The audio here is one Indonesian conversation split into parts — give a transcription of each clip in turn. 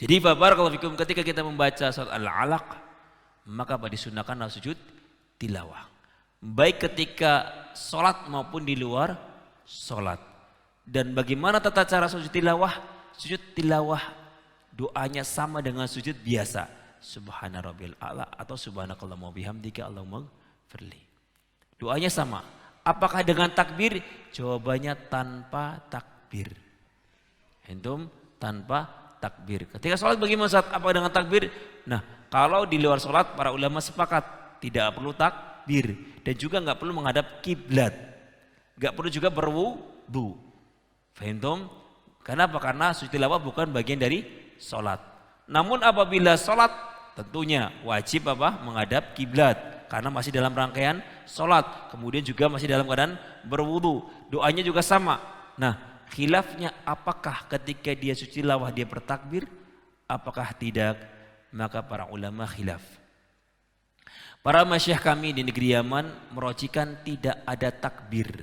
Jadi barakallahu fikum, ketika kita membaca surat Al-Alaq, maka disunahkan sujud tilawah. Baik ketika sholat maupun di luar sholat. Dan bagaimana tata cara sujud tilawah? Sujud tilawah doanya sama dengan sujud biasa. Subhana rabbil a'la atau subhanakallahumma bihamdika Allahumma firli. Doanya sama. Apakah dengan takbir? Jawabannya tanpa takbir. Antum tanpa takbir. Ketika sholat bagaimana saat apa dengan takbir? Nah, kalau di luar sholat para ulama sepakat tidak perlu takbir dan juga nggak perlu menghadap kiblat, nggak perlu juga berwudu. Fahim? Kenapa? Karena sujud tilawah bukan bagian dari sholat. Namun apabila sholat tentunya wajib menghadap kiblat karena masih dalam rangkaian sholat. Kemudian juga masih dalam keadaan berwudu. Doanya juga sama. Nah, khilafnya apakah ketika dia sujud tilawah dia bertakbir? Apakah tidak? Maka para ulama khilaf. Para masyayikh kami di negeri Yaman merocikan tidak ada takbir.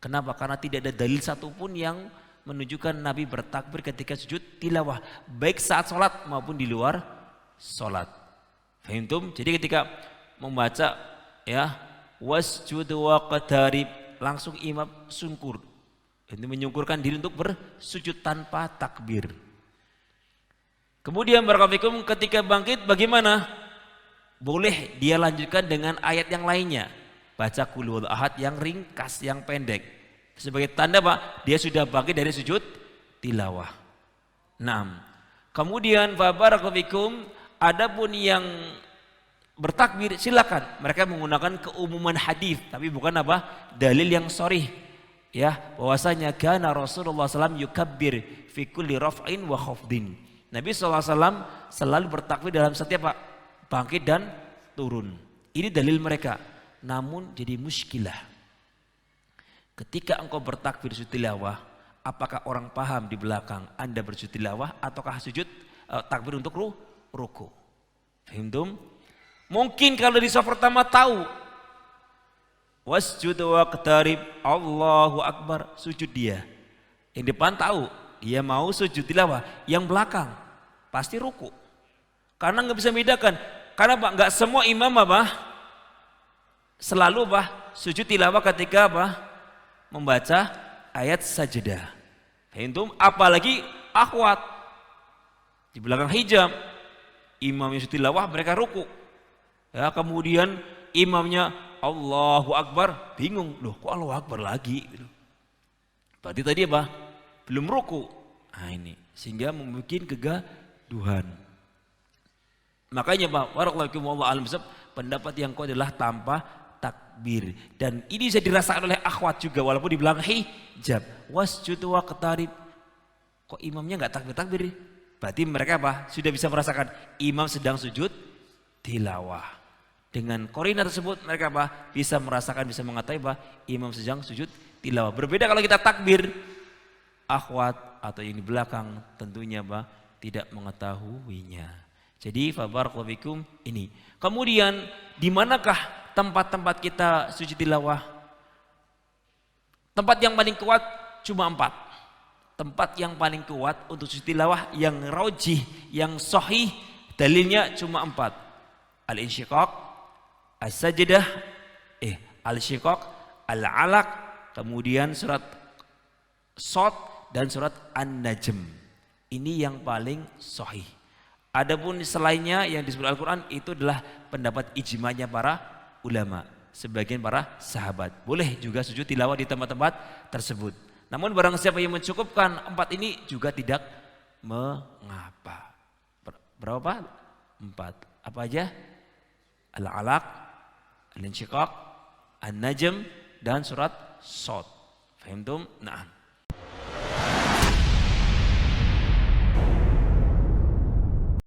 Kenapa? Karena tidak ada dalil satupun yang menunjukkan Nabi bertakbir ketika sujud tilawah, baik saat sholat maupun di luar sholat. Fahimtum? Jadi ketika membaca ya wasjud waqtarib, langsung imam sungkur. Ini menyungkurkan diri untuk bersujud tanpa takbir. Kemudian barakallahu ketika bangkit bagaimana? Boleh dia lanjutkan dengan ayat yang lainnya. Baca qul huwallahu ahad yang ringkas, yang pendek. Sebagai tanda dia sudah bangkit dari sujud tilawah. Nah, kemudian barakallahu adapun yang bertakbir silakan. Mereka menggunakan keumuman hadis, tapi bukan dalil yang sharih. Ya, bahwasanya kana Rasulullah SAW yukabbir fi kulli raf'in wa khafdin. Nabi SAW selalu bertakbir dalam setiap bangkit dan turun. Ini dalil mereka. Namun jadi muskilah. Ketika engkau bertakbir sujud tilawah, apakah orang paham di belakang Anda bersujud tilawah ataukah sujud takbir untuk ruku? Fahimtum? Mungkin kalau di saf pertama tahu wasjud waqtarib Allahu akbar, sujud dia. Yang depan tahu dia mau sujud tilawah, yang belakang pasti ruku. Karena nggak bisa membedakan. Karena nggak semua imam selalu sujud tilawah ketika membaca ayat sajdah. Fahimtum? Apalagi akhwat di belakang hijab, imam yang sujud tilawah mereka ruku. Ya, kemudian imamnya Allahu Akbar, bingung, loh kok Allahu Akbar lagi? Berarti tadi belum ruku. Nah ini, sehingga membuat kegaduhan. Makanya pendapat yang kau adalah tanpa takbir. Dan ini bisa dirasakan oleh akhwat juga walaupun di belakang hijab. Wasjud waqtarib. Kok imamnya enggak takbir-takbir? Berarti mereka sudah bisa merasakan imam sedang sujud tilawah. Dengan korina tersebut mereka bisa merasakan, bisa mengetahui imam sedang sujud tilawah. Berbeda kalau kita takbir, akhwat atau yang di belakang tentunya tidak mengetahuinya. Jadi fabarakallahu fikum ini. Kemudian di manakah tempat-tempat kita sujud tilawah? Tempat yang paling kuat cuma 4. Tempat yang paling kuat untuk sujud tilawah yang rajih, yang sahih dalilnya cuma 4. Al-insyiqaq, as-sajdah, al-syiqaq, al-alaq, kemudian surat Shad dan surat An-Najm. Ini yang paling sahih. Adapun selainnya yang disebut Al-Quran itu adalah pendapat ijma'nya para ulama, sebagian para sahabat. Boleh juga sujud tilawah di tempat-tempat tersebut. Namun barang siapa yang mencukupkan 4 ini juga tidak mengapa. Berapa? 4. Apa aja? Al-Alaq, Al-Insyiqaq, An-Najm dan surat Shad. Fahimtum? Nah.